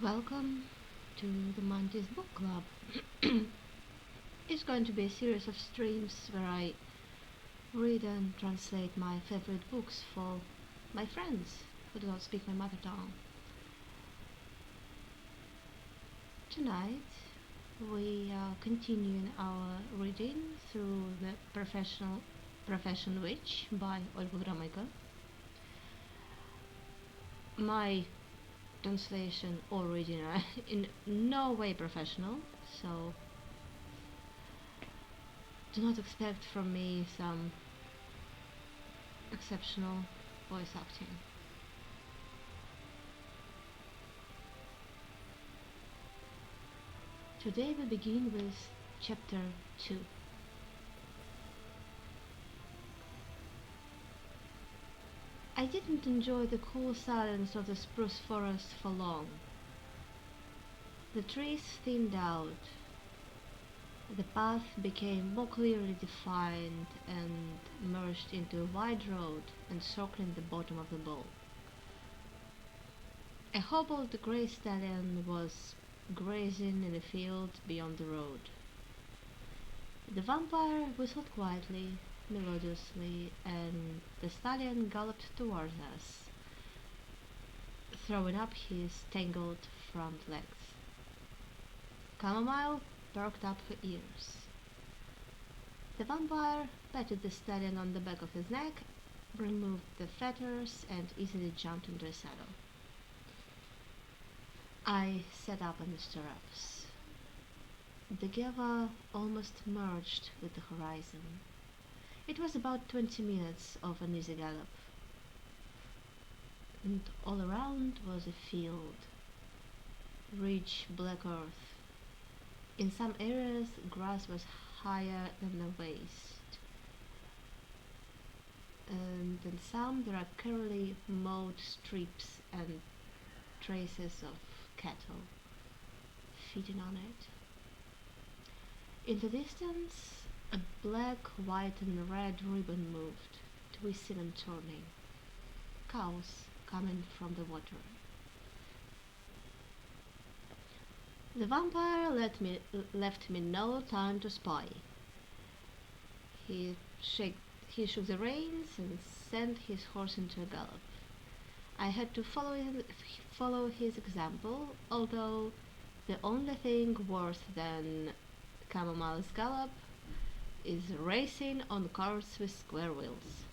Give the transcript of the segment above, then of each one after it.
Welcome to the Manti's Book Club. It's going to be a series of streams where I read and translate my favorite books for my friends who do not speak my mother tongue. Tonight we are continuing our reading through the Profession Witch by Olga Gromyko. My translation or reading are in no way professional, so do not expect from me some exceptional voice acting. Today we begin with chapter 2. I didn't enjoy the cool silence of the spruce forest for long. The trees thinned out. The path became more clearly defined and merged into a wide road encircling the bottom of the bowl. A hobbled grey stallion was grazing in a field beyond the road. The vampire whistled quietly, melodiously, and the stallion galloped toward us, throwing up his tangled front legs. Chamomile perked up her ears. The vampire patted the stallion on the back of his neck, removed the fetters, and easily jumped into a saddle. I sat up in the stirrups. The Geva almost merged with the horizon. It was about 20 minutes of an easy gallop, and all around was a field, rich black earth. In some areas, grass was higher than the waist, and in some there are curly mowed strips and traces of cattle feeding on it. In the distance, a black, white, and red ribbon moved, twisting and turning. Cows coming from the water. The vampire left me no time to spy. He, he shook the reins and sent his horse into a gallop. I had to follow his example, although the only thing worse than Camomile's gallop is racing on carts with square wheels.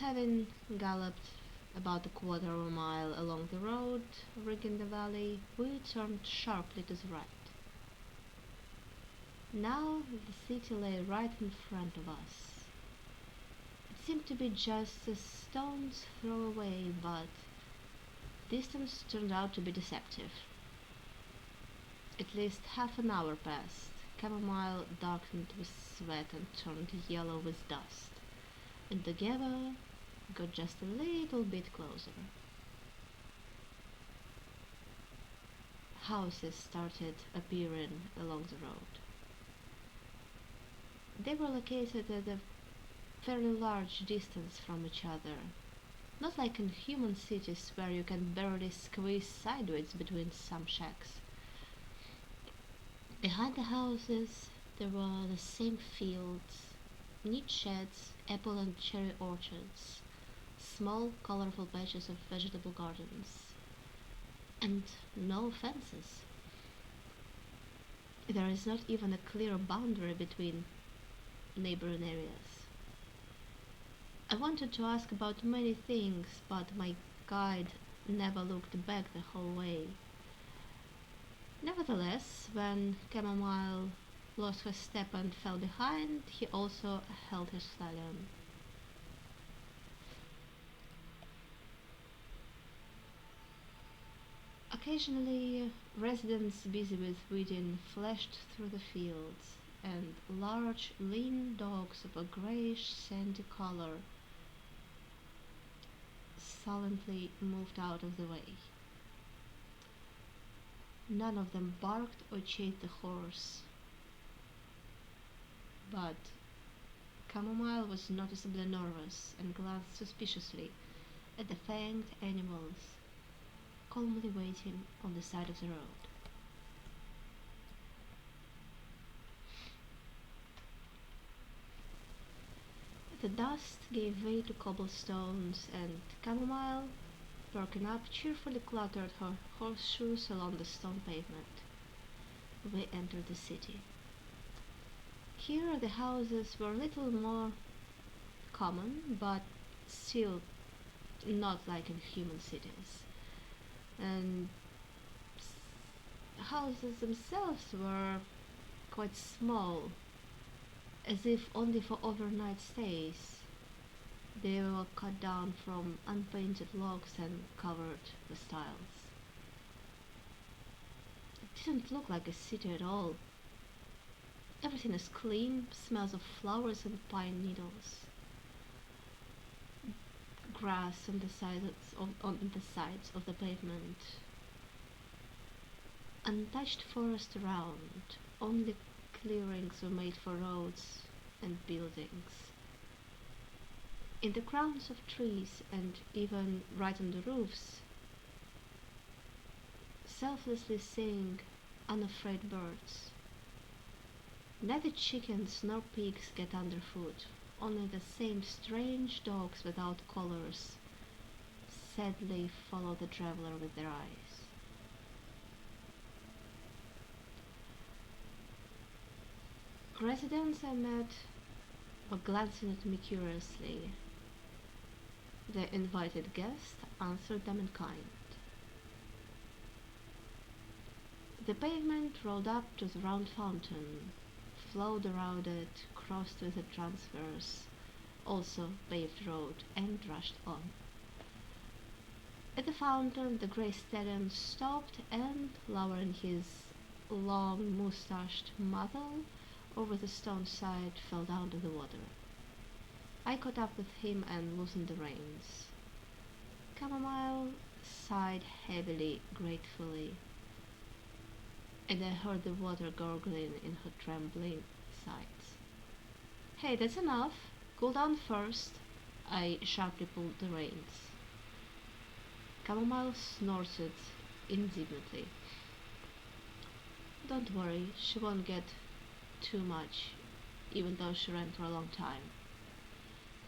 Having galloped about a quarter of a mile along the road, rigging the valley, we turned sharply to the right. Now the city lay right in front of us. It seemed to be just a stone's throw away, but distance turned out to be deceptive. At least half an hour passed. Chamomile darkened with sweat and turned yellow with dust, and the Geva got just a little bit closer. Houses started appearing along the road. They were located at a fairly large distance from each other, not like in human cities where you can barely squeeze sideways between some shacks. Behind the houses there were the same fields, neat sheds, apple and cherry orchards, small colorful patches of vegetable gardens, and no fences. There is not even a clear boundary between neighboring areas. I wanted to ask about many things, but my guide never looked back the whole way. Nevertheless, when Chamomile lost her step and fell behind, he also held his stallion. Occasionally, residents busy with weeding flashed through the fields, and large, lean dogs of a grayish sandy color sullenly moved out of the way. None of them barked or chased the horse, but Chamomile was noticeably nervous and glanced suspiciously at the fanged animals calmly waiting on the side of the road. The dust gave way to cobblestones, and Chamomile, perking up, cheerfully clattered her horseshoes along the stone pavement. We entered the city. Here the houses were little more common, but still not like in human cities. And houses themselves were quite small, as if only for overnight stays. They were cut down from unpainted logs and covered with tiles. It didn't look like a city at all. Everything is clean, smells of flowers and pine needles. Grass on the sides of the pavement. Untouched forest around. Only clearings were made for roads and buildings. In the crowns of trees and even right on the roofs, selflessly sing unafraid birds. Neither chickens nor pigs get underfoot, only the same strange dogs without collars sadly follow the traveler with their eyes. Residents I met were glancing at me curiously. The invited guest answered them in kind. The pavement rolled up to the round fountain, flowed around it, crossed with a transverse, also paved road, and rushed on. At the fountain, the grey stallion stopped and, lowering his long moustached muzzle over the stone side, fell down to the water. I caught up with him and loosened the reins. Chamomile sighed heavily, gratefully, and I heard the water gurgling in her trembling sides. "Hey, that's enough. Cool down first." I sharply pulled the reins. Chamomile snorted indignantly. "Don't worry, she won't get too much, even though she ran for a long time.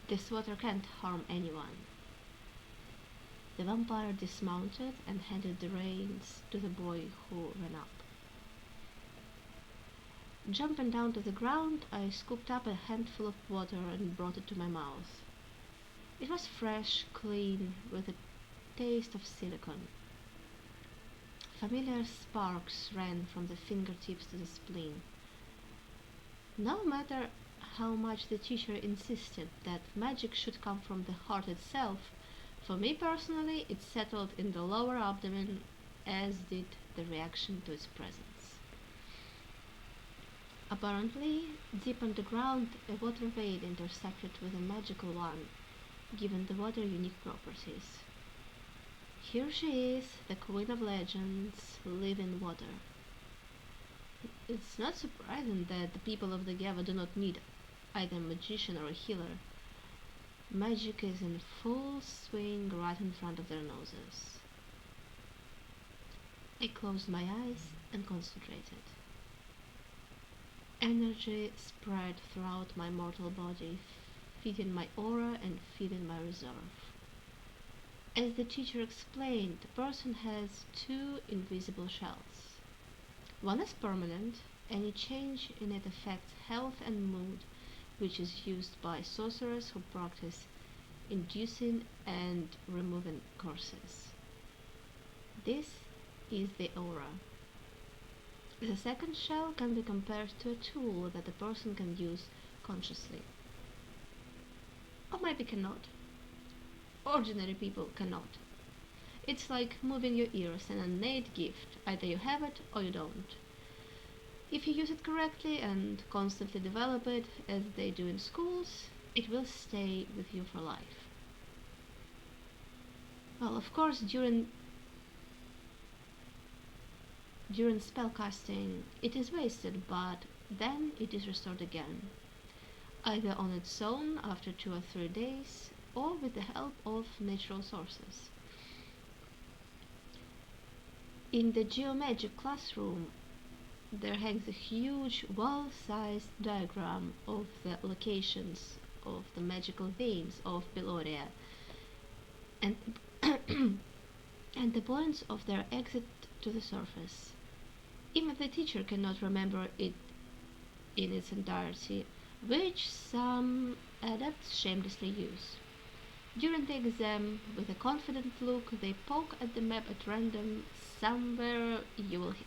This water can't harm anyone." The vampire dismounted and handed the reins to the boy who ran up. Jumping down to the ground, I scooped up a handful of water and brought it to my mouth. It was fresh, clean, with a taste of silicone. Familiar sparks ran from the fingertips to the spleen. No matter how much the teacher insisted that magic should come from the heart itself, for me personally it settled in the lower abdomen, as did the reaction to its presence. Apparently, deep underground, a water vein intersected with a magical one, giving the water unique properties. Here she is, the queen of legends, living water. It's not surprising that the people of the Gava do not need either a magician or a healer. Magic is in full swing right in front of their noses. I closed my eyes and concentrated. Energy spread throughout my mortal body, feeding my aura and feeding my reserve. As the teacher explained, the person has two invisible shells. One is permanent. Any change in it affects health and mood, which is used by sorcerers who practice inducing and removing curses. This is the aura. The second shell can be compared to a tool that a person can use consciously. Or maybe cannot. Ordinary people cannot. It's like moving your ears, an innate gift. Either you have it or you don't. If you use it correctly and constantly develop it, as they do in schools, it will stay with you for life. Well, of course, during spellcasting, it is wasted, but then it is restored again, either on its own after 2 or 3 days, or with the help of natural sources. In the geomagic classroom, there hangs a huge wall-sized diagram of the locations of the magical veins of Peloria and and the points of their exit to the surface. Even the teacher cannot remember it in its entirety, which some adepts shamelessly use. During the exam, with a confident look, they poke at the map at random. Somewhere you will hit.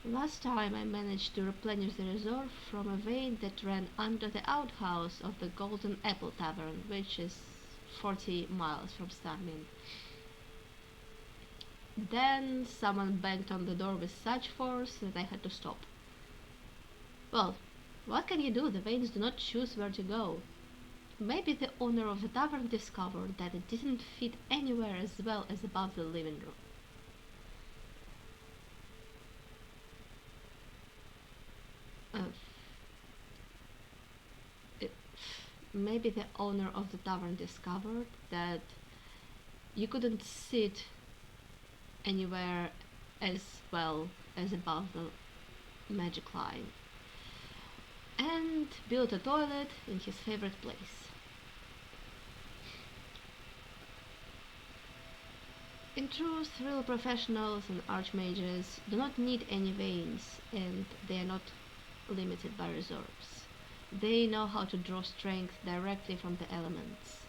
Last time I managed to replenish the reserve from a vein that ran under the outhouse of the Golden Apple Tavern, which is 40 miles from Starmin. Then someone banged on the door with such force that I had to stop. Well, what can you do? The veins do not choose where to go. Maybe the owner of the tavern discovered that it didn't fit anywhere as well as above the living room. Uh, it- Maybe the owner of the tavern discovered that you couldn't sit anywhere as well as above the magic line and built a toilet in his favorite place. In truth, real professionals and archmages do not need any veins, and they are not limited by reserves. They know how to draw strength directly from the elements.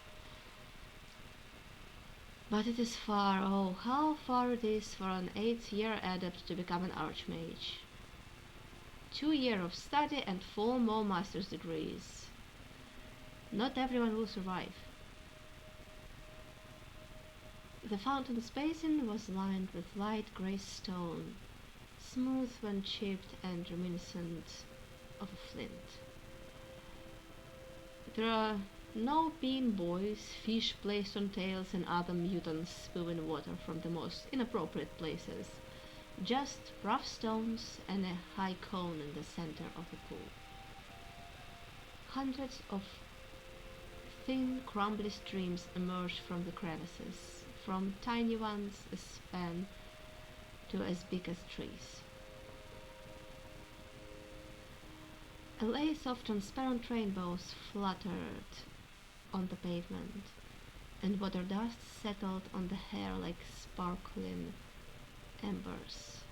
But it is far, oh, how far it is for an 8th-year adept to become an archmage. 2 years of study and 4 more master's degrees. Not everyone will survive. The fountain's basin was lined with light grey stone, smooth when chipped and reminiscent of a flint. There are no bean boys, fish placed on tails, and other mutants spewing water from the most inappropriate places. Just rough stones and a high cone in the center of the pool. Hundreds of thin, crumbly streams emerged from the crevices, from tiny ones as span to as big as trees. A lace of transparent rainbows fluttered on the pavement, and water dust settled on the hair like sparkling embers.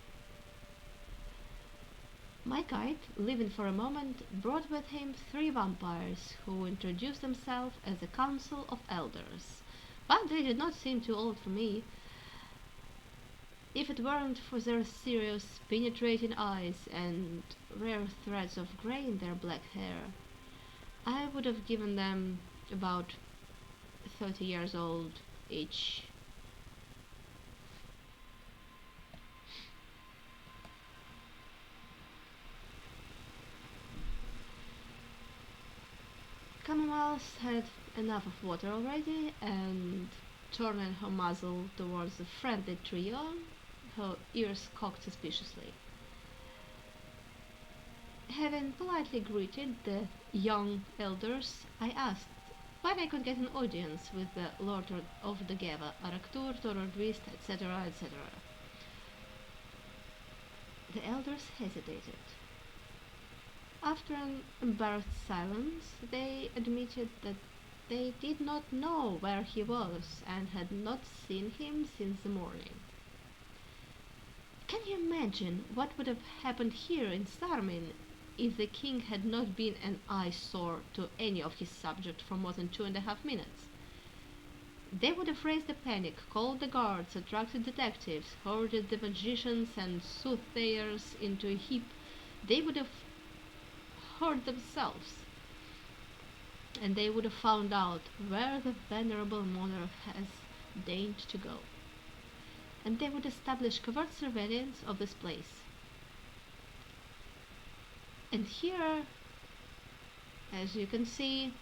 My guide, living for a moment, brought with him 3 vampires who introduced themselves as a council of elders, but they did not seem too old for me. If it weren't for their serious, penetrating eyes and rare threads of grey in their black hair, I would have given them about 30 years old each. Commonwealth had enough of water already, and turning her muzzle towards the friendly trio, her ears cocked suspiciously. Having politely greeted the young elders, I asked when I could get an audience with the Lord of the Geva, Araktur, Torordwist, etc., etc. The elders hesitated. After an embarrassed silence, they admitted that they did not know where he was and had not seen him since the morning. Can you imagine what would have happened here in Starmin if the king had not been an eyesore to any of his subjects for more than 2.5 minutes? They would have raised a panic, called the guards, attracted detectives, herded the magicians and soothsayers into a heap. They would have hurt themselves, and they would have found out where the venerable monarch has deigned to go, and they would establish covert surveillance of this place. And here, as you can see,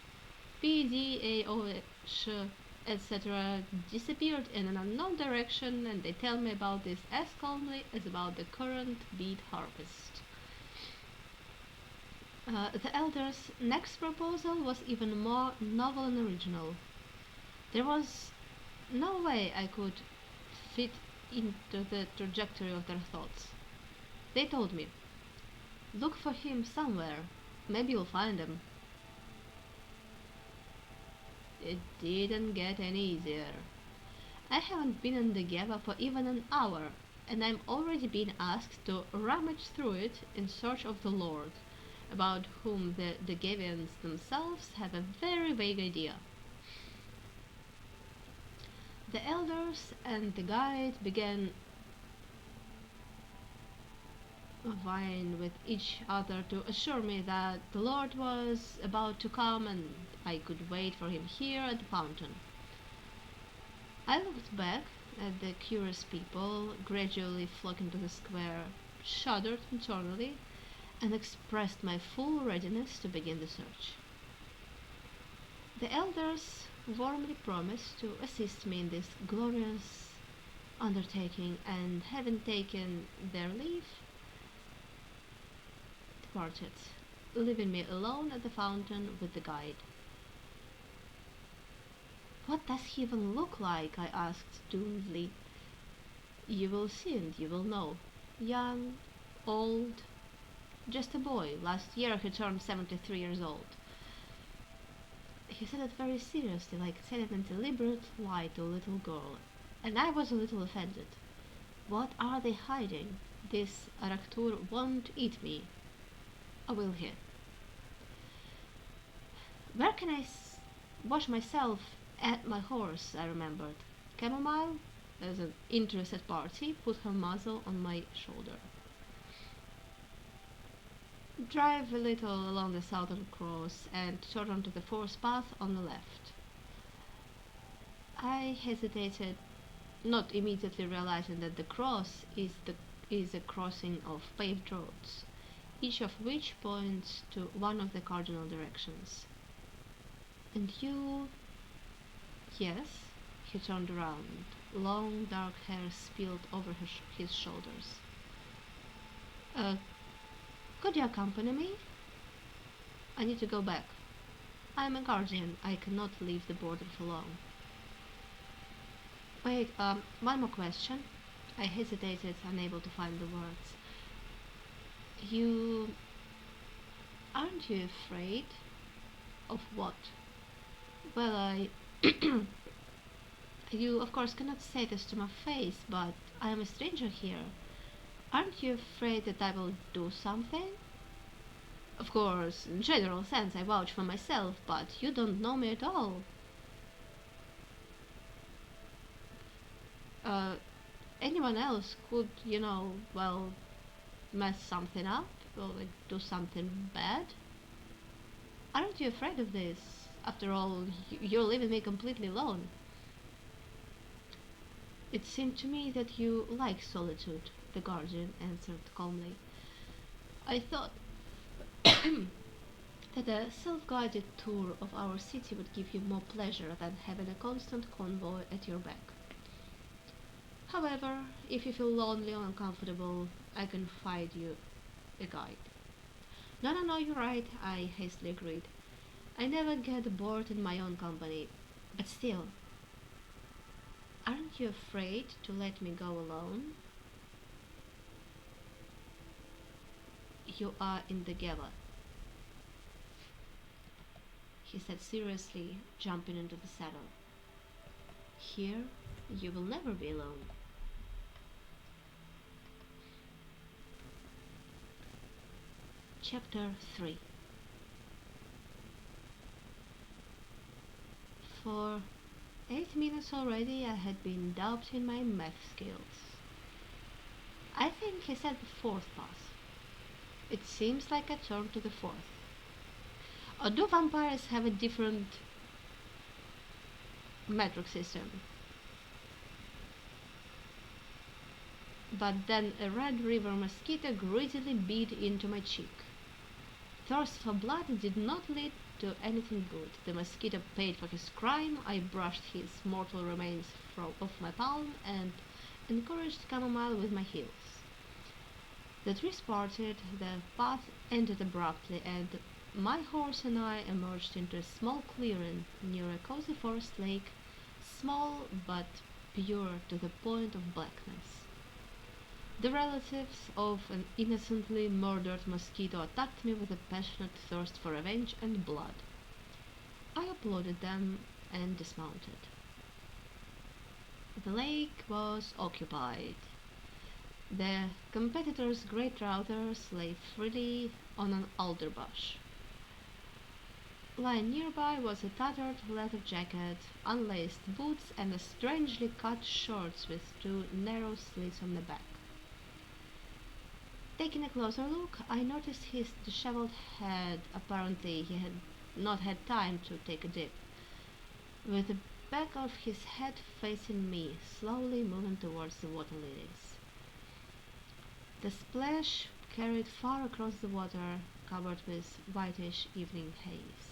PDAOH, etc. disappeared in an unknown direction, and they tell me about this as calmly as about the current beet harvest. The elders' next proposal was even more novel and original. There was no way I could fit into the trajectory of their thoughts. They told me, look for him somewhere. Maybe you'll find him. It didn't get any easier. I haven't been in the Geva for even an hour, and I'm already being asked to rummage through it in search of the Lord, about whom the Gevians themselves have a very vague idea. The elders and the guide began vying with each other to assure me that the Lord was about to come and I could wait for him here at the fountain. I looked back at the curious people gradually flocking to the square, shuddered internally, and expressed my full readiness to begin the search. The elders warmly promised to assist me in this glorious undertaking, and having taken their leave, departed, leaving me alone at the fountain with the guide. What does he even look like? I asked doomed. You will see and you will know. Young, old, just a boy. Last year he turned 73 years old. He said it very seriously, like telling a deliberate lie to a little girl, and I was a little offended. What are they hiding? This Araktur won't eat me. I will hear. Where can I wash myself at my horse? I remembered. Chamomile, as an interested party, put her muzzle on my shoulder. Drive a little along the southern cross and turn onto the forest path on the left. I hesitated, not immediately realizing that the cross is a crossing of paved roads, each of which points to one of the cardinal directions. And you... Yes, he turned around. Long dark hair spilled over his shoulders. Could you accompany me? I need to go back. I am a guardian. I cannot leave the border for long. Wait, one more question. I hesitated, unable to find the words. Aren't you afraid? Of what? Well, You, of course, cannot say this to my face, but I am a stranger here. Aren't you afraid that I will do something? Of course, in general sense I vouch for myself, but you don't know me at all. Uh, Anyone else could, well, mess something up, or like do something bad. Aren't you afraid of this? After all, you're leaving me completely alone. It seemed to me that you like solitude, the guardian answered calmly. I thought that a self-guided tour of our city would give you more pleasure than having a constant convoy at your back. However, if you feel lonely or uncomfortable, I can find you a guide. No, you're right, I hastily agreed. I never get bored in my own company, but still, aren't you afraid to let me go alone? You are in the Geva, he said seriously, jumping into the saddle. Here, you will never be alone. Chapter 3. For 8 minutes already I had been doubting my math skills. I think he said the fourth pass. It seems like I turned to the fourth. Or do vampires have a different metric system? But then a red river mosquito greedily bit into my cheek. Thirst for blood did not lead to anything good. The mosquito paid for his crime. I brushed his mortal remains off my palm and encouraged chamomile with my heels. The trees parted, the path ended abruptly, and my horse and I emerged into a small clearing near a cozy forest lake, small but pure to the point of blackness. The relatives of an innocently murdered mosquito attacked me with a passionate thirst for revenge and blood. I applauded them and dismounted. The lake was occupied. The competitor's grey trousers lay freely on an alder bush. Lying nearby was a tattered leather jacket, unlaced boots, and a strangely cut shorts with two narrow slits on the back. Taking a closer look, I noticed his disheveled head. Apparently, he had not had time to take a dip, with the back of his head facing me, slowly moving towards the water lilies. The splash carried far across the water, covered with whitish evening haze.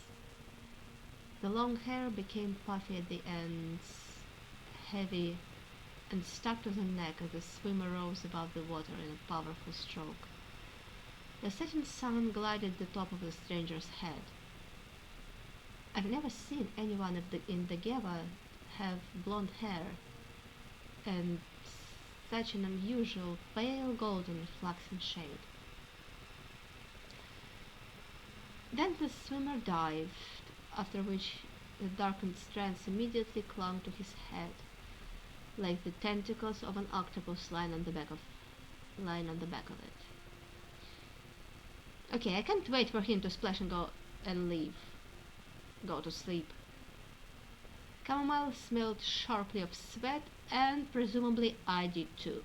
The long hair became puffy at the ends, heavy, and stuck to the neck as the swimmer rose above the water in a powerful stroke. The setting sun glided the top of the stranger's head. I've never seen anyone in the Geva have blonde hair and such an unusual pale golden flaxen shade. Then the swimmer dived, after which the darkened strands immediately clung to his head, like the tentacles of an octopus lying on the back of it. Okay, I can't wait for him to splash and leave. Go to sleep. Chamomile smelled sharply of sweat, and presumably I did too.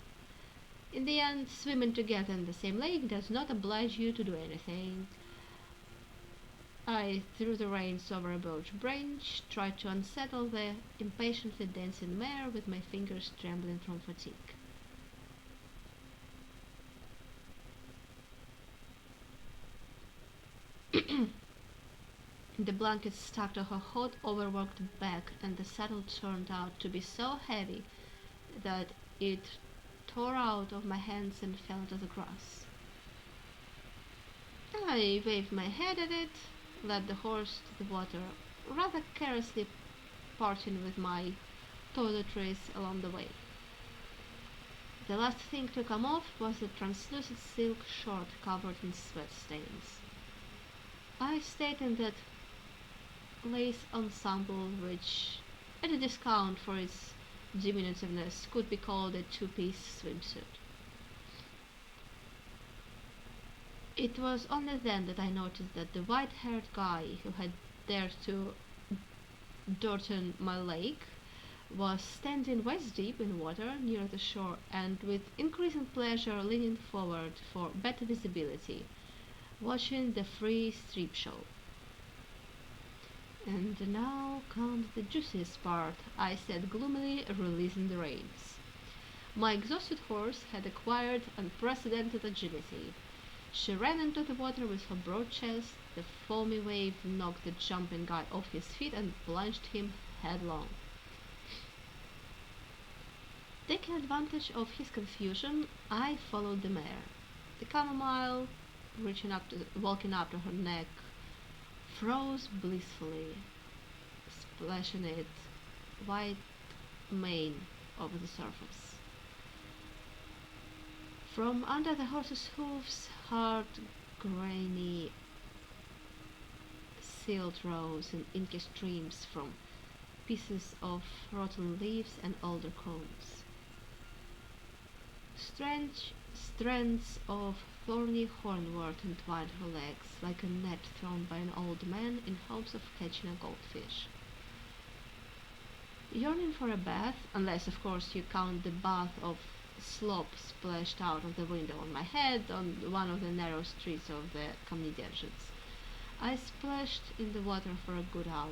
In the end, swimming together in the same lake does not oblige you to do anything. I threw the reins over a birch branch, tried to unsettle the impatiently dancing mare with my fingers trembling from fatigue. The blanket stuck to her hot, overworked back, and the saddle turned out to be so heavy that it tore out of my hands and fell to the grass. I waved my head at it, led the horse to the water, rather carelessly parting with my toiletries along the way. The last thing to come off was the translucent silk short covered in sweat stains. I stayed in that lace ensemble, which, at a discount for its diminutiveness, could be called a two-piece swimsuit. It was only then that I noticed that the white-haired guy who had dared to dirten my lake was standing waist deep in water near the shore and with increasing pleasure leaning forward for better visibility, watching the free strip show. And now comes the juiciest part, I said gloomily, releasing the reins. My exhausted horse had acquired unprecedented agility. She ran into the water with her broad chest, the foamy wave knocked the jumping guy off his feet and plunged him headlong. Taking advantage of his confusion, I followed the mare. The chamomile, walking up to her neck, froze blissfully, splashing its white mane over the surface. From under the horse's hooves, hard, grainy silt rose in inky streams from pieces of rotten leaves and alder cones. Strange strands of thorny hornwort entwined her legs like a net thrown by an old man in hopes of catching a goldfish. Yearning for a bath, unless of course you count the bath of slop splashed out of the window on my head on one of the narrow streets of the Kamniderzyts, I splashed in the water for a good hour,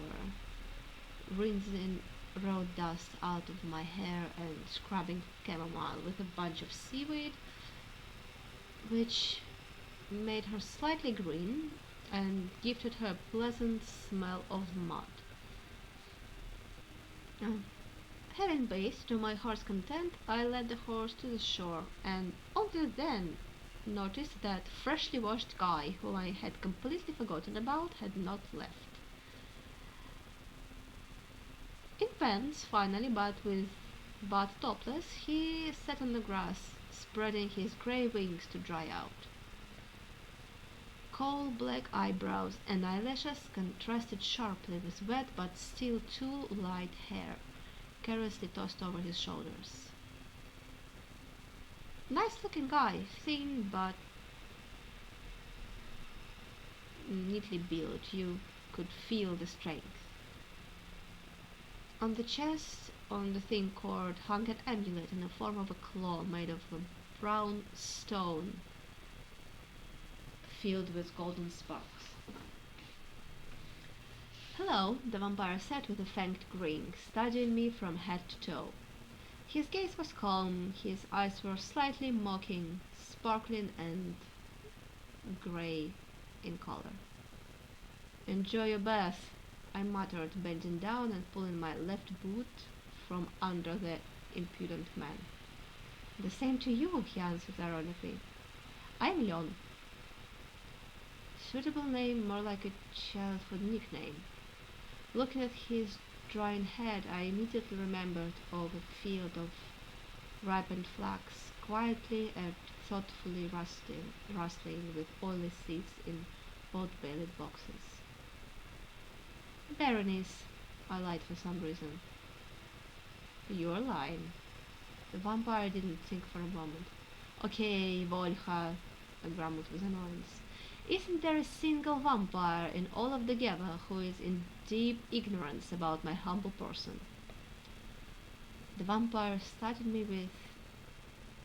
rinsing road dust out of my hair and scrubbing chamomile with a bunch of seaweed, which made her slightly green and gifted her a pleasant smell of mud. Having bathed to my heart's content, I led the horse to the shore, and only then noticed that freshly washed guy, whom I had completely forgotten about, had not left. In pants, finally, but with But topless, he sat on the grass, spreading his grey wings to dry out. Coal black eyebrows and eyelashes contrasted sharply with wet but still too light hair, carelessly tossed over his shoulders. Nice looking guy, thin but neatly built. You could feel the strength. On the chest, on the thin cord, hung an amulet in the form of a claw made of a brown stone filled with golden sparks. Hello, the vampire said with a fanged grin, studying me from head to toe. His gaze was calm, his eyes were slightly mocking, sparkling and grey in color. Enjoy your bath, I muttered, bending down and pulling my left boot from under the impudent man. The same to you, he answered ironically. I'm Leon. Suitable name, more like a childhood nickname. Looking at his drying head, I immediately remembered of a field of ripened flax, quietly and thoughtfully rustling with oily seeds in oat-bellied boxes. Berenice, I lied for some reason. You're lying. The vampire didn't think for a moment. Okay, Volha, I grumbled with annoyance. Isn't there a single vampire in all of the Geva who is in deep ignorance about my humble person? The vampire studied me with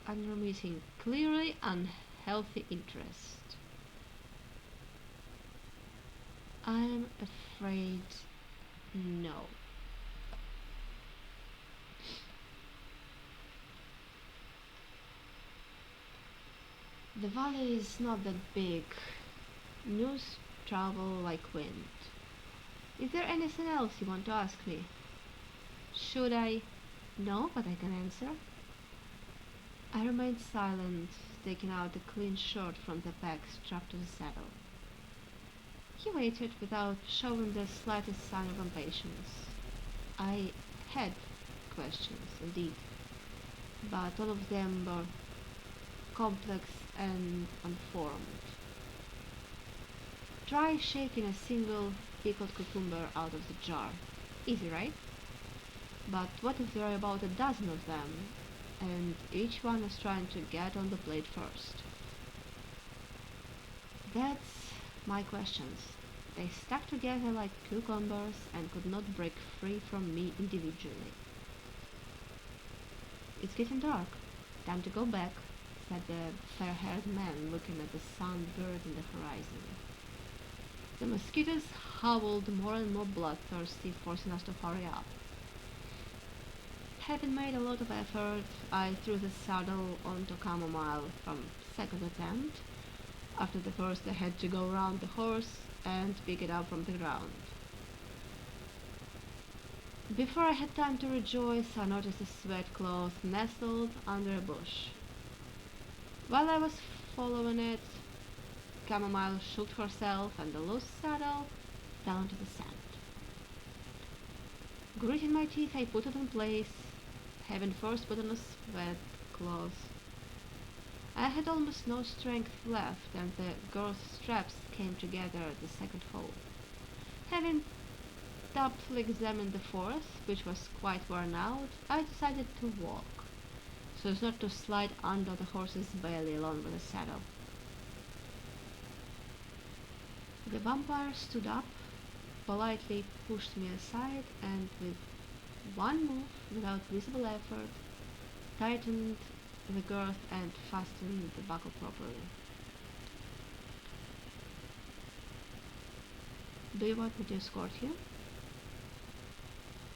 unremitting, clearly unhealthy interest. I'm afraid no. The valley is not that big. News travel like wind. Is there anything else you want to ask me? Should I? No, but I can answer. I remained silent, taking out a clean shirt from the pack strapped to the saddle. He waited without showing the slightest sign of impatience. I had questions, indeed, but all of them were complex and unformed. Try shaking a single pickled cucumber out of the jar. Easy, right? But what if there are about a dozen of them, and each one is trying to get on the plate first? That's my questions. They stuck together like cucumbers and could not break free from me individually. It's getting dark. Time to go back, said the fair-haired man, looking at the sun bird in the horizon. The mosquitoes howled more and more bloodthirsty, forcing us to hurry up. Having made a lot of effort, I threw the saddle onto Chamomile from second attempt. After the first, I had to go round the horse and pick it up from the ground. Before I had time to rejoice, I noticed a sweat cloth nestled under a bush. While I was following it, Chamomile shook herself and the loose saddle fell into the sand. Gritting my teeth, I put it in place, having first put on a sweat cloth. I had almost no strength left, and the girth's straps came together at the second hole. Having thoughtfully examined the fourth, which was quite worn out, I decided to walk, so as not to slide under the horse's belly along with the saddle. The vampire stood up, politely pushed me aside, and with one move, without visible effort, tightened the girth and fastened the buckle properly. Do you want me to escort you?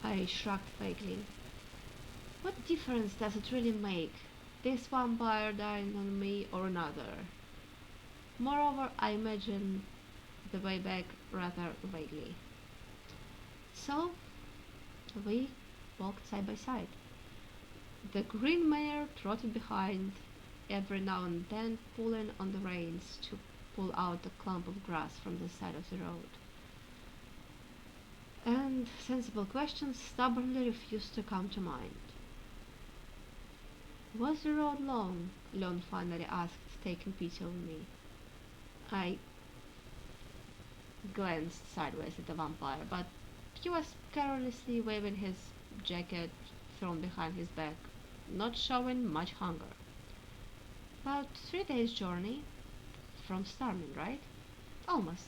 I shrugged vaguely. What difference does it really make, this vampire dying on me or another? Moreover, I imagine the way back rather vaguely. So, we walked side by side. The green mare trotted behind, every now and then pulling on the reins to pull out a clump of grass from the side of the road. And sensible questions stubbornly refused to come to mind. Was the road long? Leon finally asked, taking pity on me. I glanced sideways at the vampire, but he was carelessly waving his jacket thrown behind his back, not showing much hunger. About 3 days' journey from Starman, right? Almost.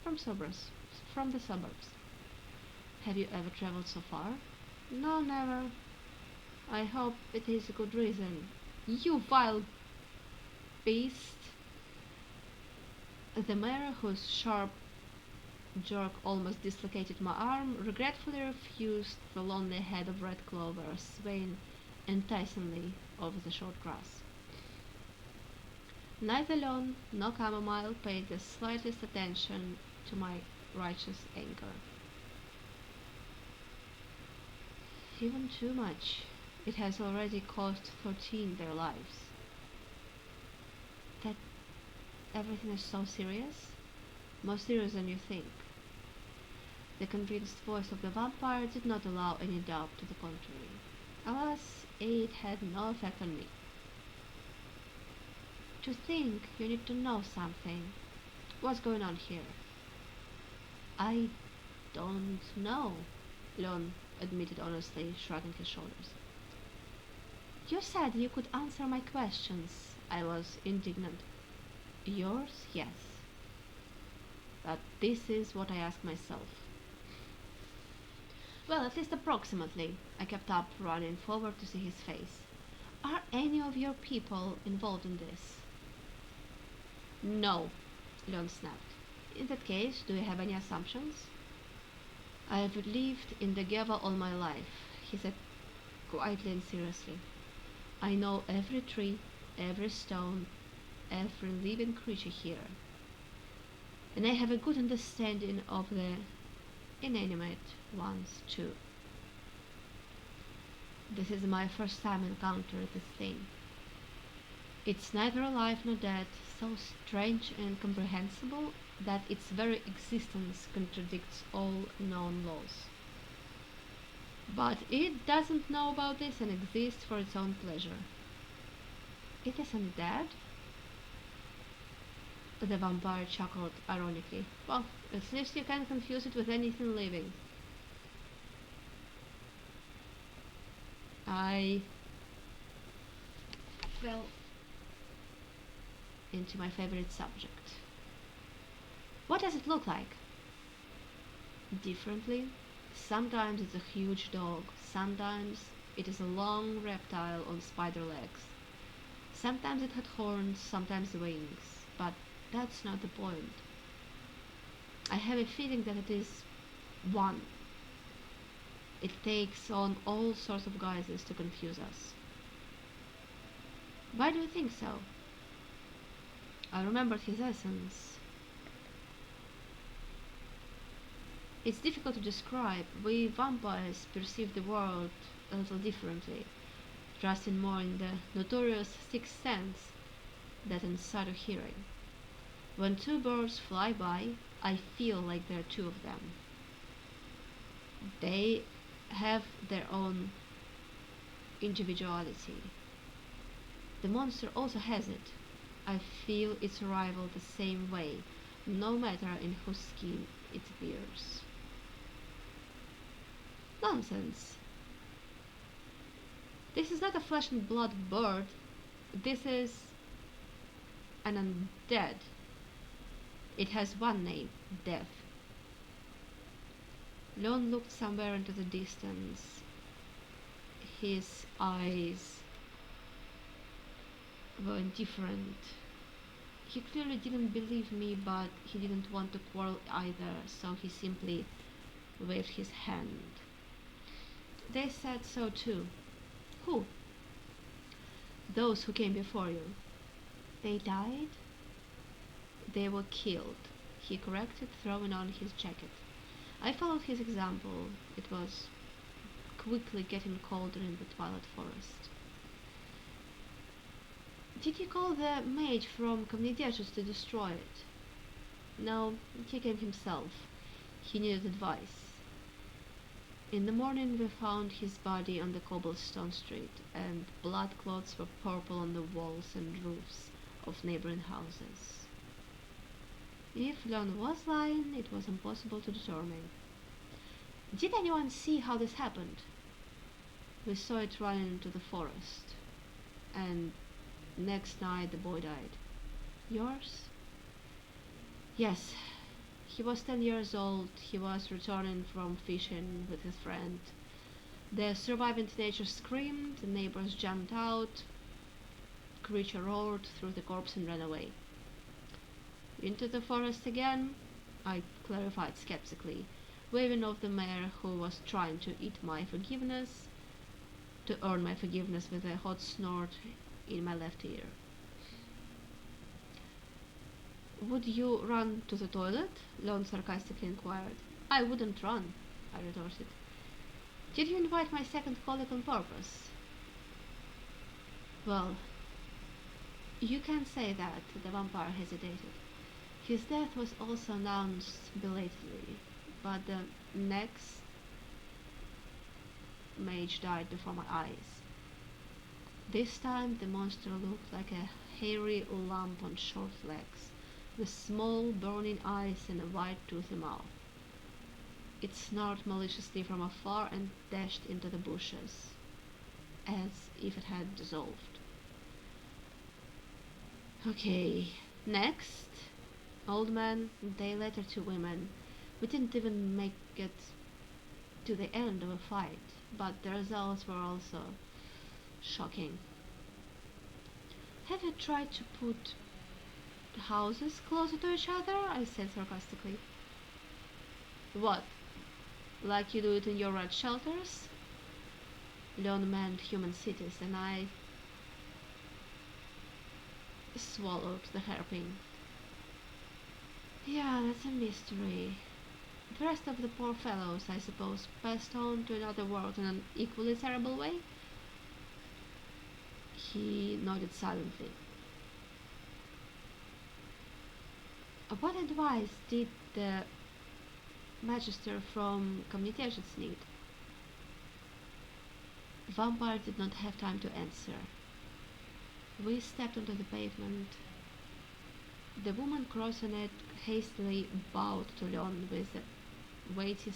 From suburbs. From the suburbs. Have you ever traveled so far? No, never. I hope it is a good reason. You vile beast! The mare, whose sharp jerk almost dislocated my arm, regretfully refused the lonely head of red clover, swaying enticingly over the short grass. Neither Leon nor Chamomile paid the slightest attention to my righteous anger. Even too much. It has already cost 13 their lives. That everything is so serious? More serious than you think. The convinced voice of the vampire did not allow any doubt to the contrary. Alas, it had no effect on me. To think, you need to know something. What's going on here? I don't know, Leon admitted honestly, shrugging his shoulders. You said you could answer my questions. I was indignant. Yours, yes. But this is what I ask myself. Well, at least approximately. I kept up, running forward to see his face. Are any of your people involved in this? No, Leon snapped. In that case, do you have any assumptions? I've lived in the Geva all my life, he said quietly and seriously. I know every tree, every stone, every living creature here. And I have a good understanding of the inanimate ones too. This is my first time encountering this thing. It's neither alive nor dead, so strange and incomprehensible that its very existence contradicts all known laws. But it doesn't know about this and exists for its own pleasure. It isn't dead? The vampire chuckled ironically. Well, at least you can't confuse it with anything living. I fell into my favorite subject. What does it look like? Differently. Sometimes it's a huge dog, sometimes it is a long reptile on spider legs. Sometimes it had horns, sometimes wings, but that's not the point. I have a feeling that it is one. It takes on all sorts of guises to confuse us. Why do you think so? I remembered his essence. It's difficult to describe. We vampires perceive the world a little differently, trusting more in the notorious sixth sense than in sight or hearing. When two birds fly by, I feel like there are two of them. They have their own individuality. The monster also has it. I feel its arrival the same way, no matter in whose skin it appears. Nonsense. This is not a flesh and blood bird. This is an undead. It has one name, Death. Leon looked somewhere into the distance. His eyes were indifferent. He clearly didn't believe me, but he didn't want to quarrel either, so he simply waved his hand. They said so too. Who? Those who came before you. They died? They were killed, he corrected, throwing on his jacket. I followed his example. It was quickly getting colder in the twilight forest. Did you call the mage from Communications to destroy it? No, he came himself. He needed advice. In the morning we found his body on the cobblestone street, and blood clots were purple on the walls and roofs of neighboring houses. If Leon was lying, it was impossible to determine. Did anyone see how this happened? We saw it running into the forest, and next night the boy died. Yours? Yes. He was 10 years old. He was returning from fishing with his friend. The surviving teenager screamed, the neighbors jumped out, creature roared through the corpse and ran away. Into the forest again? I clarified skeptically, waving off the mayor who was trying to earn my forgiveness with a hot snort in my left ear. Would you run to the toilet? Lon sarcastically inquired. I wouldn't run, I retorted. Did you invite my second colleague on purpose? Well, you can say that, the vampire hesitated. His death was also announced belatedly, but the next mage died before my eyes. This time the monster looked like a hairy lump on short legs, with small burning eyes and a wide toothy mouth. It snarled maliciously from afar and dashed into the bushes, as if it had dissolved. Okay, next. Old man, day later two women. We didn't even make it to the end of a fight, but the results were also shocking. Have you tried to put houses closer to each other? I said sarcastically. What? Like you do it in your red shelters? Leon meant human cities, and I swallowed the hairpin. Yeah, that's a mystery. The rest of the poor fellows, I suppose, passed on to another world in an equally terrible way? He nodded silently. What advice did the magister from communications need? Vampire did not have time to answer. We stepped onto the pavement. The woman crossing it hastily bowed to Leon with a weighty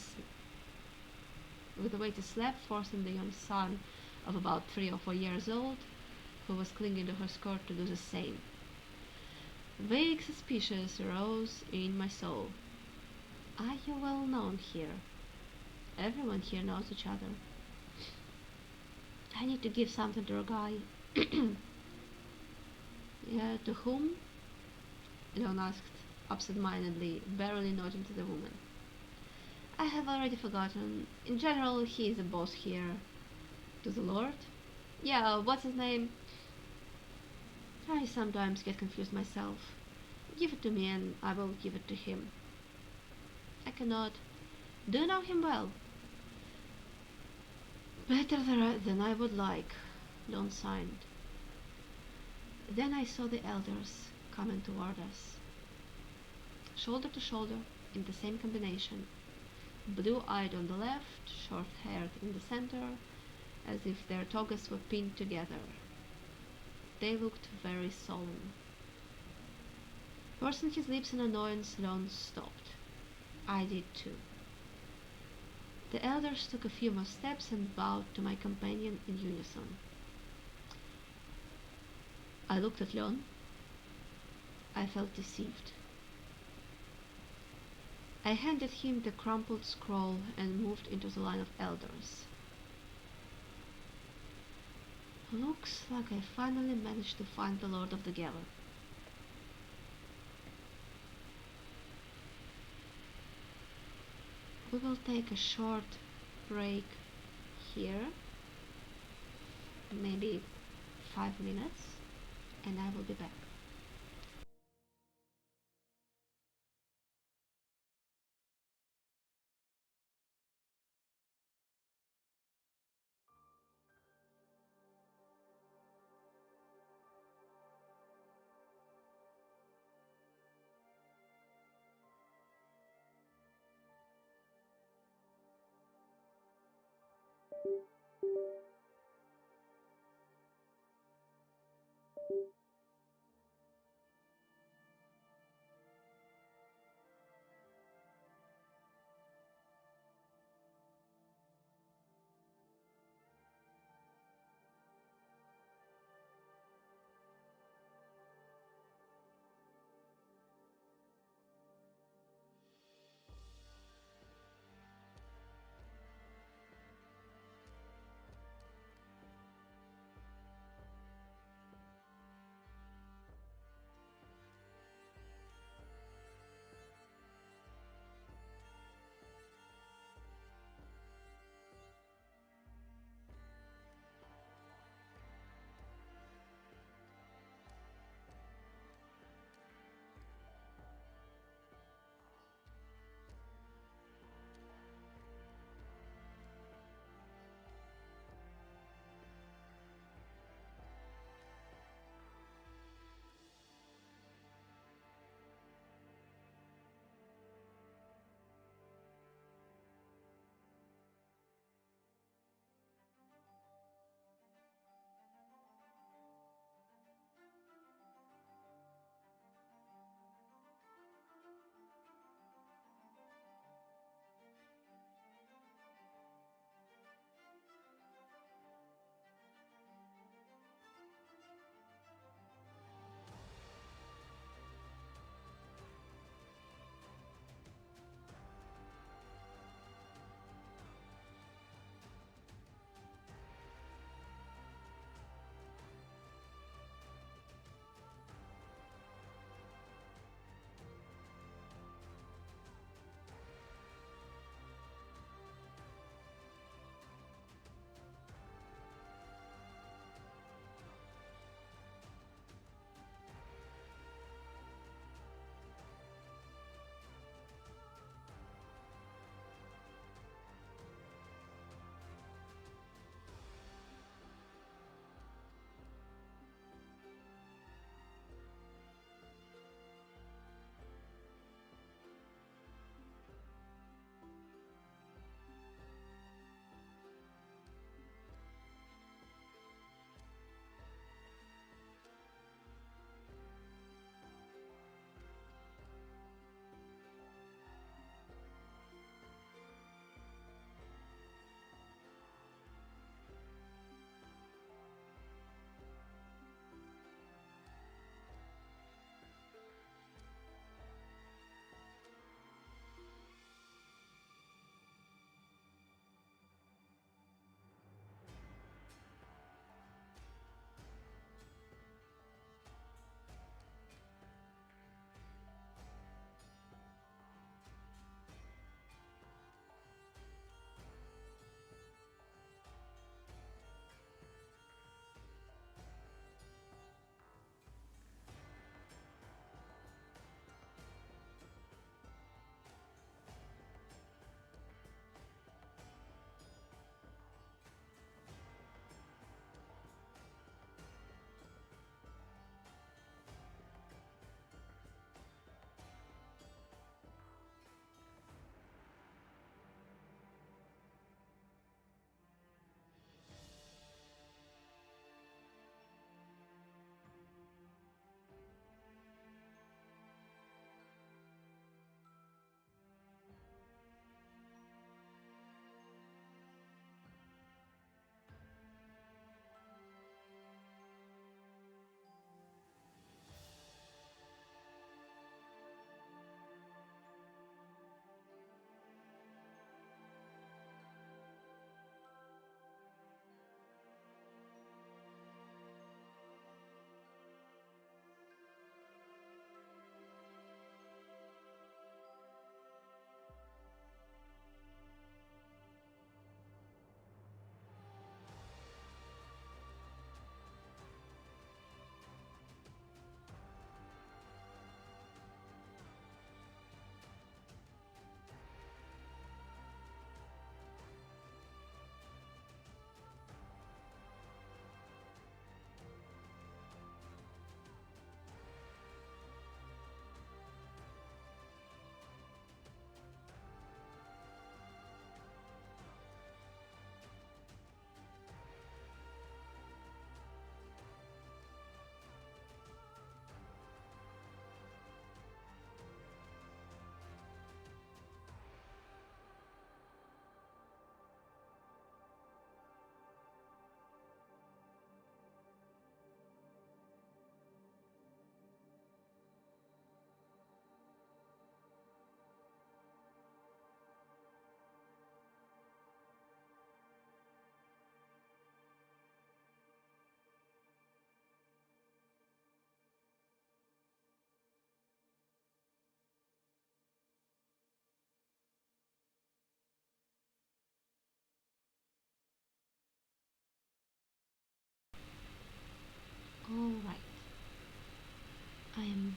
slap, forcing the young son of about 3 or 4 years old, who was clinging to her skirt, to do the same. Vague suspicions arose in my soul. Are you well known here? Everyone here knows each other. I need to give something to a guy. Yeah, to whom? Leon asked absent-mindedly, barely nodding to the woman. I have already forgotten. In general, he is the boss here. To the Lord? Yeah, what's his name? I sometimes get confused myself. Give it to me and I will give it to him. I cannot. Do you know him well? Better than I would like, Leon sighed. Then I saw the elders coming toward us. Shoulder to shoulder, in the same combination. Blue-eyed on the left, short-haired in the center, as if their togas were pinned together. They looked very solemn. Pursing his lips in annoyance, Leon stopped. I did too. The elders took a few more steps and bowed to my companion in unison. I looked at Leon. I felt deceived. I handed him the crumpled scroll and moved into the line of elders. Looks like I finally managed to find the Lord of the Gala. We will take a short break here, maybe 5 minutes, and I will be back.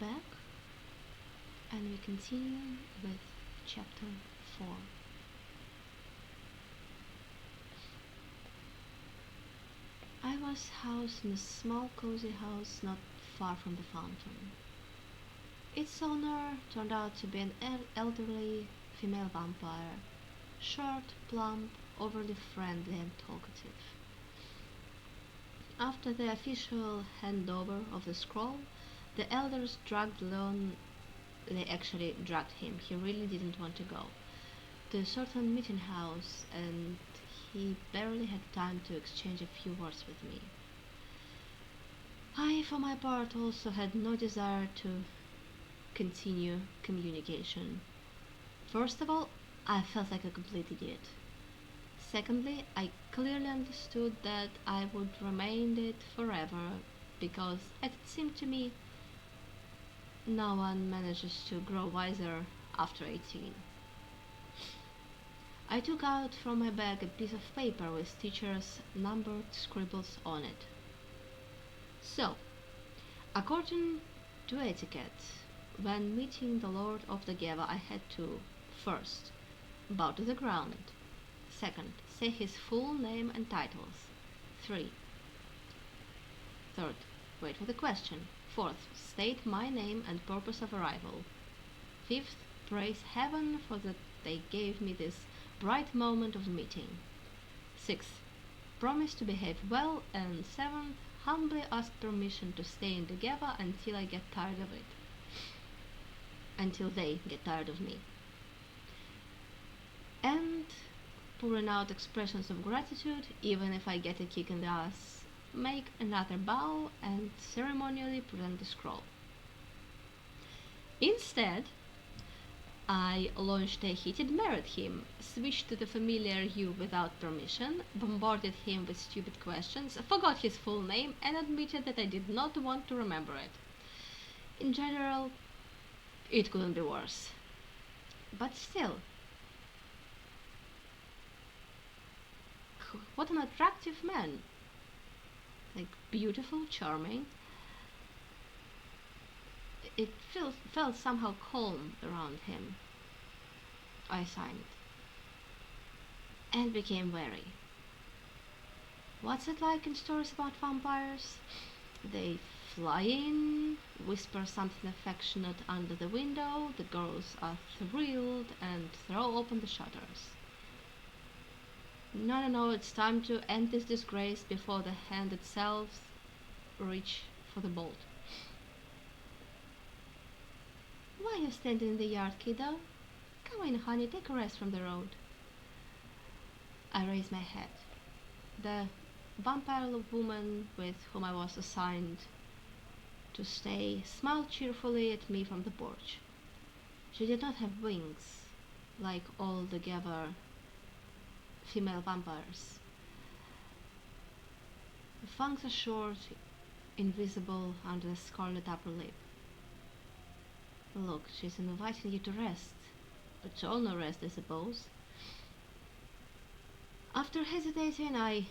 back and we continue with chapter 4. I was housed in a small cozy house not far from the fountain. Its owner turned out to be an elderly female vampire, short, plump, overly friendly and talkative. After the official handover of the scroll, the elders dragged along. They actually dragged him. He really didn't want to go to a certain meeting house, and he barely had time to exchange a few words with me. I, for my part, also had no desire to continue communication. First of all, I felt like a complete idiot. Secondly, I clearly understood that I would remain it forever because, as it seemed to me, no one manages to grow wiser after 18. I took out from my bag a piece of paper with teachers' numbered scribbles on it. So, according to etiquette, when meeting the Lord of the Geva, I had to, first, bow to the ground. Second, say his full name and titles. 3. Third, wait for the question. Fourth, state my name and purpose of arrival. Fifth, praise heaven for that they gave me this bright moment of meeting. Sixth, promise to behave well. And seventh, humbly ask permission to stay in the Geva until I get tired of it. Until they get tired of me. And pouring out expressions of gratitude, even if I get a kick in the ass, make another bow and ceremonially present the scroll. Instead, I launched a heated mare at him, switched to the familiar you without permission, bombarded him with stupid questions, forgot his full name, and admitted that I did not want to remember it. In general, it couldn't be worse. But still, what an attractive man. Like, beautiful, charming. It felt somehow calm around him. I signed and became wary. What's it like in stories about vampires? They fly in, whisper something affectionate under the window, the girls are thrilled and throw open the shutters. No, it's time to end this disgrace before the hand itself reach for the bolt. Why are you standing in the yard, kiddo? Come in, honey, take a rest from the road. I raised my head. The vampire woman with whom I was assigned to stay smiled cheerfully at me from the porch. She did not have wings, like all the Gever female vampires. The fangs are short, invisible under the scarlet upper lip. Look, she's inviting you to rest. It's all no rest, I suppose. After hesitating, I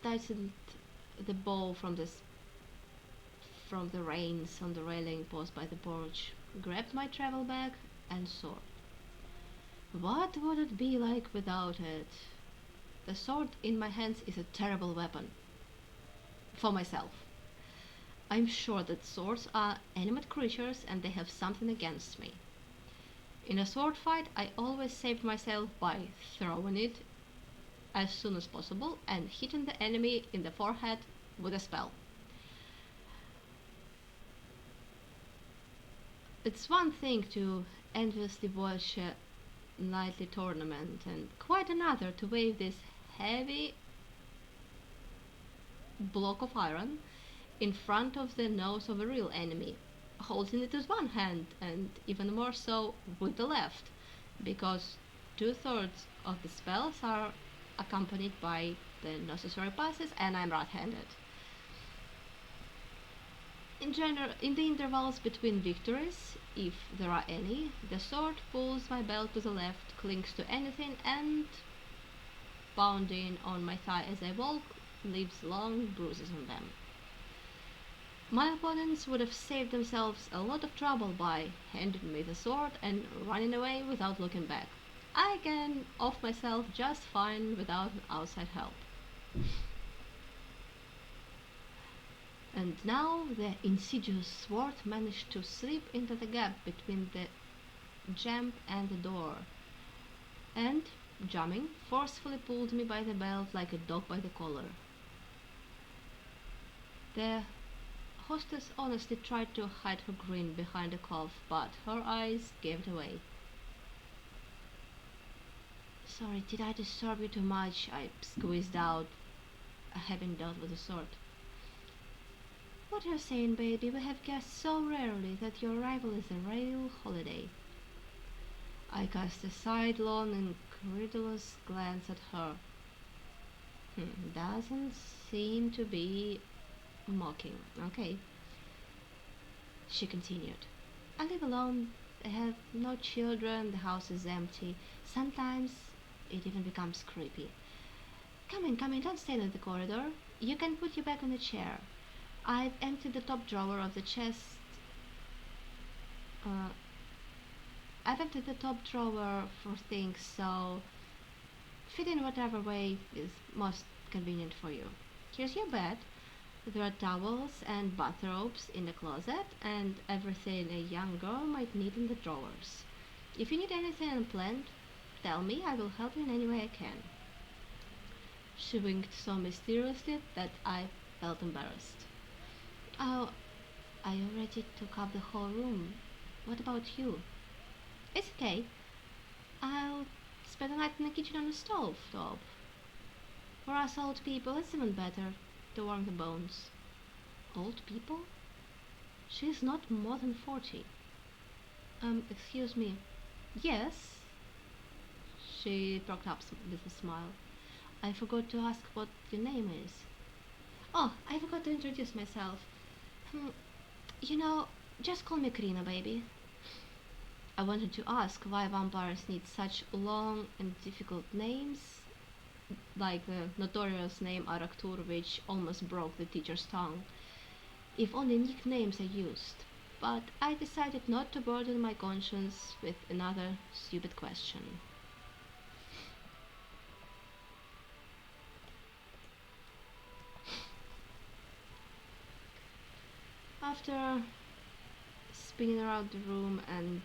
tightened the bow from the reins on the railing post by the porch, grabbed my travel bag and sword. What would it be like without it? The sword in my hands is a terrible weapon. For myself. I'm sure that swords are animate creatures and they have something against me. In a sword fight, I always saved myself by throwing it as soon as possible and hitting the enemy in the forehead with a spell. It's one thing to enviously watch a nightly tournament and quite another to wave this heavy block of iron in front of the nose of a real enemy, holding it with one hand and even more so with the left, because 2/3 of the spells are accompanied by the necessary passes and I'm right-handed. In the intervals between victories, if there are any, the sword pulls my belt to the left, clings to anything, and, pounding on my thigh as I walk, leaves long bruises on them. My opponents would have saved themselves a lot of trouble by handing me the sword and running away without looking back. I can off myself just fine without outside help. And now the insidious sword managed to slip into the gap between the jamb and the door, and, jamming, forcefully pulled me by the belt like a dog by the collar. The hostess honestly tried to hide her grin behind a cough, but her eyes gave it away. Sorry, did I disturb you too much? I squeezed out, having dealt with the sword. What you're saying, baby, we have guests so rarely that your arrival is a real holiday. I cast a sidelong, incredulous glance at her. Doesn't seem to be mocking. Okay, she continued. I live alone. I have no children. The house is empty. Sometimes it even becomes creepy. Come in, don't stand in the corridor. You can put you back on the chair. I've emptied the top drawer of the chest. Uh, I've emptied the top drawer for things, so fit in whatever way is most convenient for you. Here's your bed. There are towels and bathrobes in the closet and everything a young girl might need in the drawers. If you need anything unplanned, tell me. I will help you in any way I can. She winked so mysteriously that I felt embarrassed. Oh, I already took up the whole room. What about you? It's okay. I'll spend the night in the kitchen on the stove top. For us old people, it's even better to warm the bones. Old people? She's not more than 40. Excuse me. Yes? She perked up with a smile. I forgot to ask what your name is. Oh, I forgot to introduce myself. Hmm, you know, just call me Karina, baby. I wanted to ask why vampires need such long and difficult names, like the notorious name Araktur, which almost broke the teacher's tongue, if only nicknames are used. But I decided not to burden my conscience with another stupid question. After spinning around the room and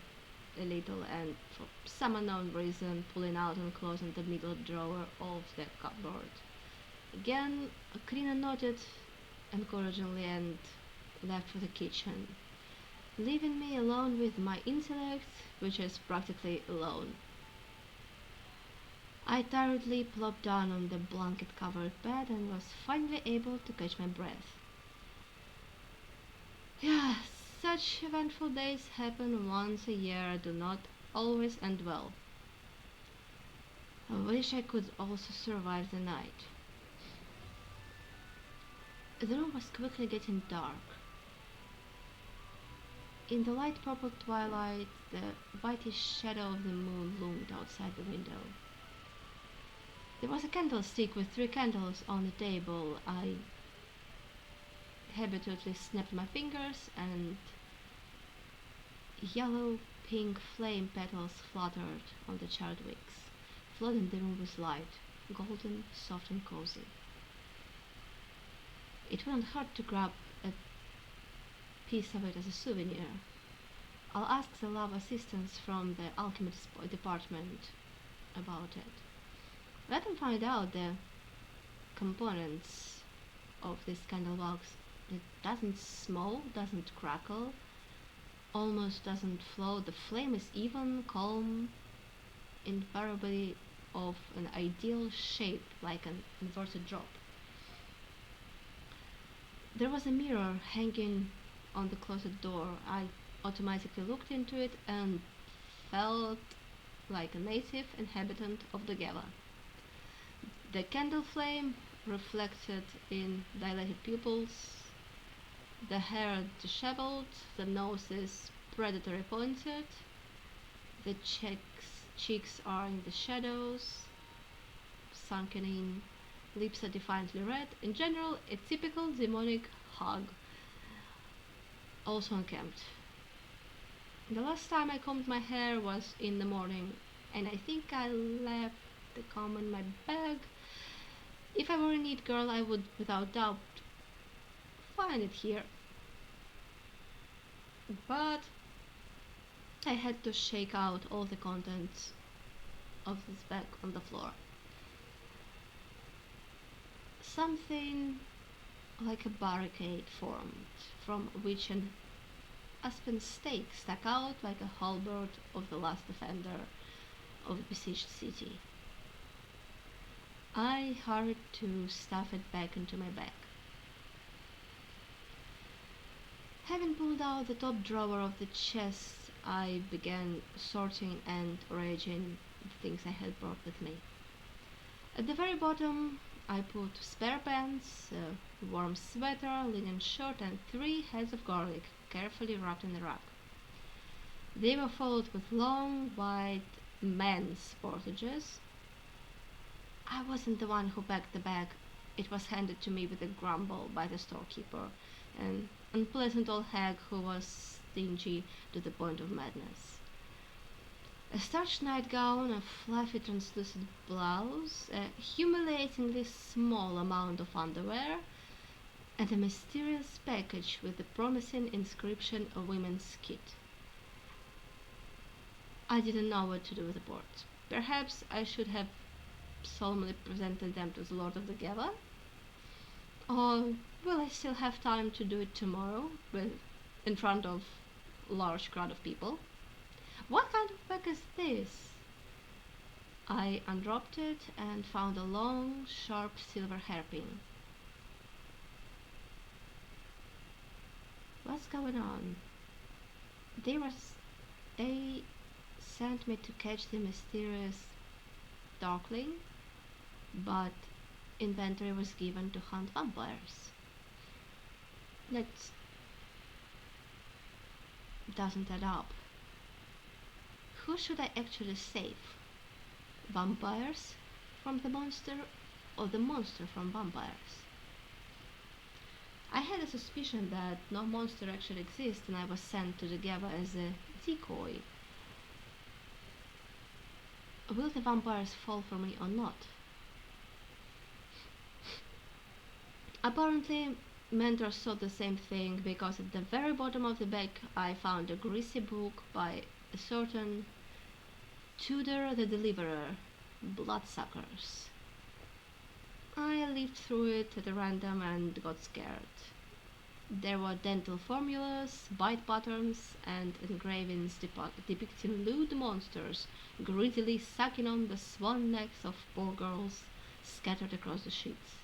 a little, and for some unknown reason pulling out and closing the middle drawer of the cupboard, again Karina nodded encouragingly and left for the kitchen, leaving me alone with my intellect, which is practically alone. I tiredly plopped down on the blanket-covered bed and was finally able to catch my breath. Yeah, such eventful days happen once a year, do not always end well. I wish I could also survive the night. The room was quickly getting dark. In the light purple twilight, the whitish shadow of the moon loomed outside the window. There was a candlestick with 3 candles on the table. I habitually snapped my fingers, and yellow pink flame petals fluttered on the charred wicks, flooding the room with light, golden, soft and cozy. It wouldn't hurt to grab a piece of it as a souvenir. I'll ask the lab assistants from the alchemy department about it. Let them find out the components of this candle box. It doesn't smoke, doesn't crackle, almost doesn't flow. The flame is even, calm, invariably of an ideal shape, like an inverted drop. There was a mirror hanging on the closet door. I automatically looked into it and felt like a native inhabitant of the Gala. The candle flame reflected in dilated pupils, the hair disheveled, the nose is predatory pointed, the cheeks are in the shadows, sunken in, lips are defiantly red. In general, a typical demonic hug. also unkempt. The last time I combed my hair was in the morning, and I think I left the comb in my bag. If I were a neat girl, I would without doubt find it here. But I had to shake out all the contents of this bag on the floor. Something like a barricade formed, from which an aspen stake stuck out like a halberd of the last defender of the besieged city. I hurried to stuff it back into my bag. Having pulled out the top drawer of the chest, I began sorting and arranging the things I had brought with me. At the very bottom, I put spare pants, a warm sweater, linen shirt, and 3 heads of garlic, carefully wrapped in a rug. They were followed with long, white men's portages. I wasn't the one who packed the bag. It was handed to me with a grumble by the storekeeper, an unpleasant old hag who was stingy to the point of madness. A starched nightgown, a fluffy translucent blouse, a humiliatingly small amount of underwear, and a mysterious package with the promising inscription "A Women's Kit." I didn't know what to do with the boards. Perhaps I should have solemnly presented them to the Lord of the Gala? Or will I still have time to do it tomorrow, in front of a large crowd of people? What kind of bag is this? I undropped it and found a long, sharp silver hairpin. What's going on? They sent me to catch the mysterious darkling, but inventory was given to hunt vampires. That doesn't add up. Who should I actually save? Vampires from the monster, or the monster from vampires? I had a suspicion that no monster actually exists, and I was sent to the Gaba as a decoy. Will the vampires fall for me or not? Apparently, mentors thought the same thing, because at the very bottom of the bag I found a greasy book by a certain Tudor the Deliverer, Bloodsuckers. I leafed through it at random and got scared. There were dental formulas, bite patterns, and engravings depicting lewd monsters greedily sucking on the swan necks of poor girls scattered across the sheets.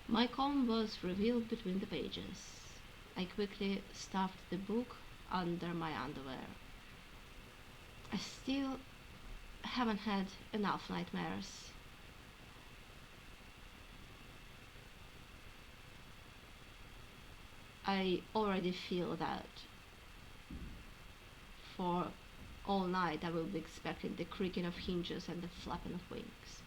My comb was revealed between the pages. I quickly stuffed the book under my underwear. I still haven't had enough nightmares. I already feel that for all night I will be expecting the creaking of hinges and the flapping of wings.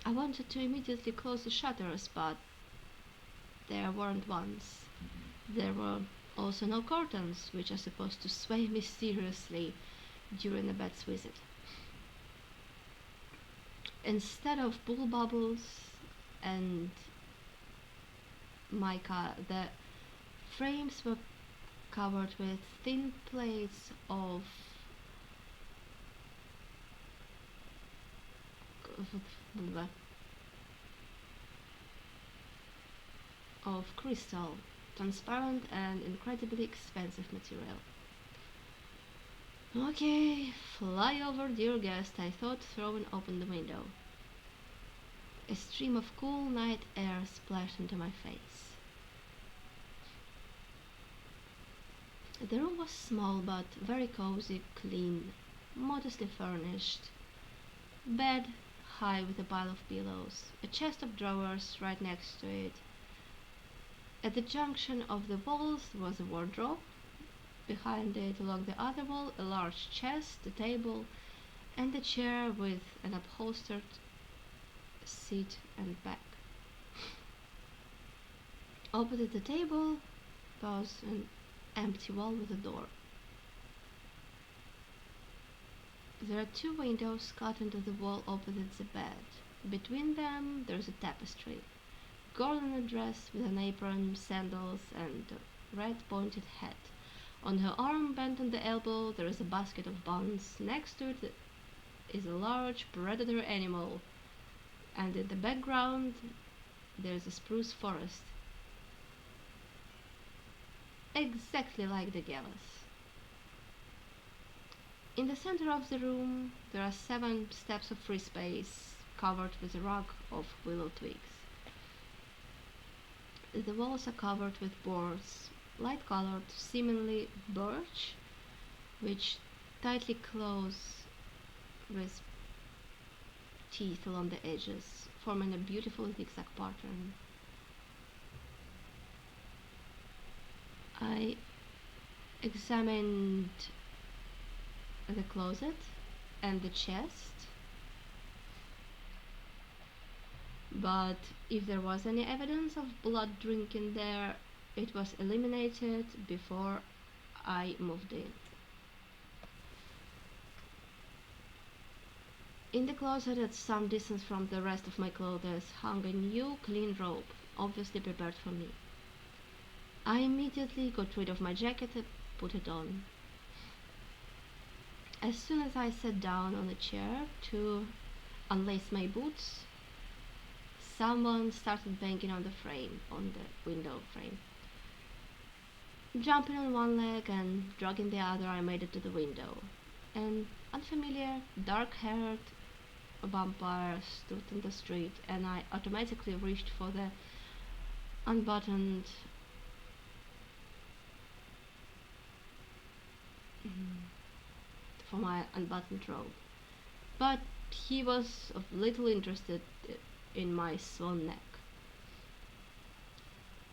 I wanted to immediately close the shutters, but there weren't ones. There were also no curtains, which are supposed to sway mysteriously during a bat's visit. Instead of bull bubbles and mica, the frames were covered with thin plates of crystal, transparent and incredibly expensive material. Okay, fly over, dear guest, I thought, throwing open the window. A stream of cool night air splashed into my face. The room was small but very cozy, clean, modestly furnished. Bed high with a pile of pillows, a chest of drawers right next to it. At the junction of the walls was a wardrobe. Behind it, along the other wall, a large chest, a table, and a chair with an upholstered seat and back. Opposite the table, was an empty wall with a door. There are two windows cut into the wall opposite the bed. Between them there is a tapestry. A girl in a dress with an apron, sandals, and a red pointed hat. On her arm, bent on the elbow, there is a basket of buns. Next to it is a large predator animal, and in the background there is a spruce forest, exactly like the gallows. In the center of the room there are 7 steps of free space covered with a rug of willow twigs. The walls are covered with boards, light colored, seemingly birch, which tightly close with teeth along the edges, forming a beautiful zigzag pattern. I examined the closet and the chest, but if there was any evidence of blood drinking there, it was eliminated before I moved in. In the closet, at some distance from the rest of my clothes, hung a new, clean robe, obviously prepared for me. I immediately got rid of my jacket and put it on. As soon as I sat down on a chair to unlace my boots, someone started banging on the window frame. Jumping on one leg and dragging the other, I made it to the window. An unfamiliar, dark-haired vampire stood in the street, and I automatically reached for the unbuttoned for my unbuttoned robe. But he was of little interested in my swollen neck.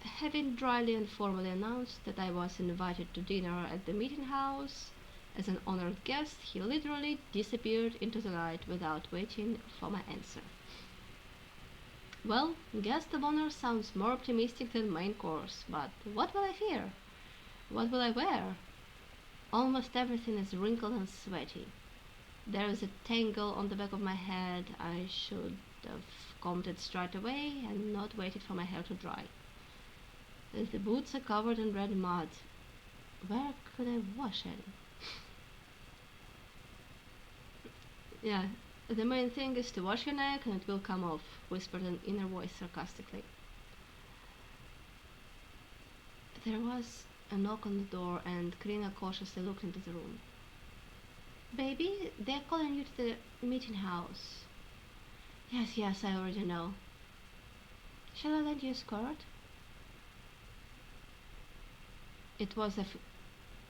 Having dryly and formally announced that I was invited to dinner at the meeting house as an honored guest, he literally disappeared into the night without waiting for my answer. Well, guest of honor sounds more optimistic than main course, but what will I fear? What will I wear? Almost everything is wrinkled and sweaty. There is a tangle on the back of my head. I should have combed it straight away and not waited for my hair to dry. The boots are covered in red mud. Where could I wash it? Yeah, the main thing is to wash your neck and it will come off, whispered an inner voice sarcastically. There was a knock on the door and Karina cautiously looked into the room. Baby, they're calling you to the meeting house. Yes, I already know. Shall I lend you a skirt? It was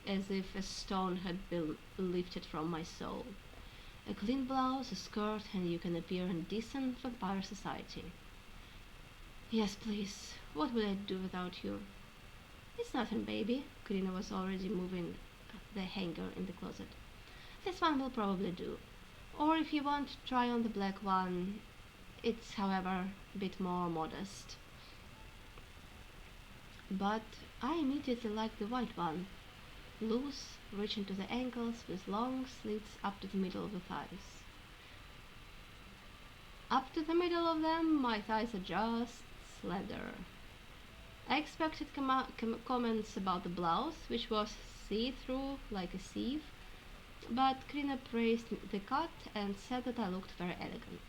as if a stone had been lifted from my soul. A clean blouse, a skirt, and you can appear in decent vampire society. Yes, please. What would I do without you? It's nothing, baby. Karina was already moving the hanger in the closet. This one will probably do. Or if you want, try on the black one. It's, however, a bit more modest. But I immediately liked the white one. Loose, reaching to the ankles, with long slits up to the middle of the thighs. Up to the middle of them, my thighs are just slender. I expected comments about the blouse, which was see-through like a sieve, but Karina praised the cut and said that I looked very elegant.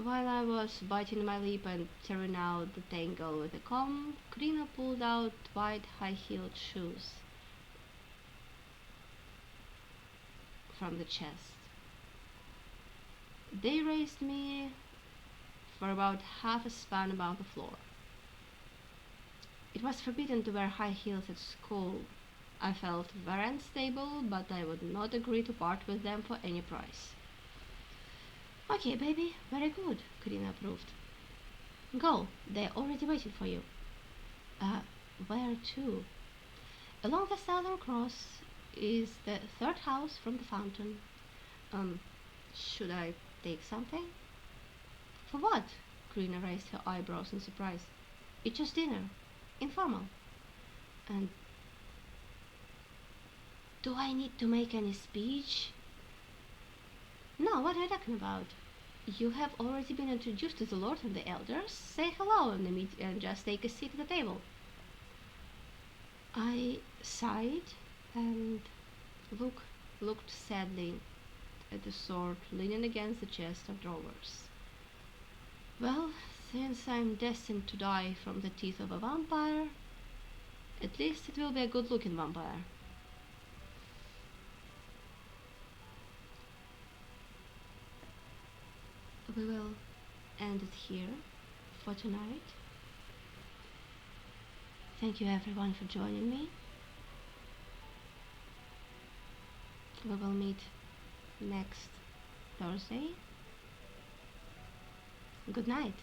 While I was biting my lip and tearing out the tangle with a comb, Karina pulled out white high-heeled shoes from the chest. They raised me for about half a span above the floor. It was forbidden to wear high heels at school. I felt very unstable, but I would not agree to part with them for any price. Okay, baby, very good, Karina approved. Go, they're already waiting for you. Where to? Along the southern cross is the third house from the fountain. Should I take something? For what? Karina raised her eyebrows in surprise. It's just dinner. informal. And do I need to make any speech? No, what are you talking about? You have already been introduced to the Lord and the elders. Say hello and just take a seat at the table. I sighed and looked sadly at the sword leaning against the chest of drawers. Well, since I'm destined to die from the teeth of a vampire, at least it will be a good-looking vampire. We will end it here for tonight. Thank you everyone for joining me. We will meet next Thursday. Good night.